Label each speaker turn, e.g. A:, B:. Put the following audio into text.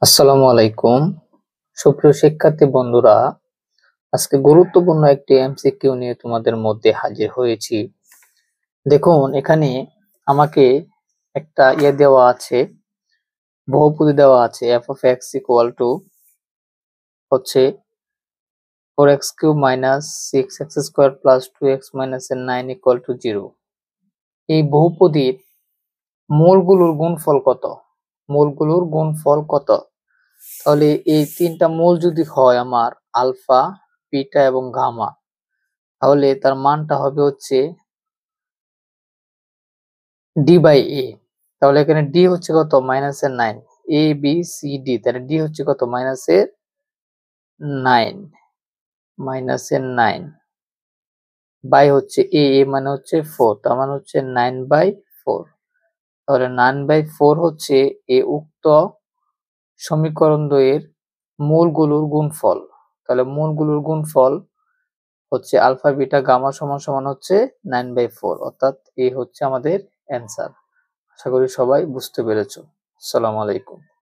A: আসসালামু আলাইকুম। সুপ্রিয় শিক্ষার্থী বন্ধুরা, আজকে গুরুত্বপূর্ণ একটি এমসিকিউ নিয়ে তোমাদের মধ্যে হাজির হয়েছি। দেখুন, এখানে আমাকে একটা দেওয়া আছে, বহুপদী দেওয়া আছে। f of x equal to হচ্ছে 4x cube minus 6x square plus 2x minus 9 equal to 0। এই বহুপদীর মূলগুলোর গুণফল কত? মূলগুলোর গুণফল কত? তাহলে এই তিনটা মূল যদি হয় আমার আলফা, বিটা এবং গামা, তাহলে তার মানটা হবে হচ্ছে ডি বাই এ। তাহলে এখানে ডি হচ্ছে কত? মাইনাসের 9। এ বি সি ডি, তাহলে ডি হচ্ছে কত? মাইনাসের 9, মাইনাসের 9 বাই হচ্ছে এ, মানে হচ্ছে 4, তার মানে হচ্ছে 9/4। তাহলে 9/4 হচ্ছে এই উক্ত সমীকরণ দ্বয়ের মূলগুলোর গুণফল। তাহলে মূলগুলোর গুণফল হচ্ছে আলফা বিটা গামা সমান সমান হচ্ছে 9/4, অর্থাৎ এই হচ্ছে আমাদের অ্যান্সার। আশা করি সবাই বুঝতে পেরেছো। আসসালামু আলাইকুম।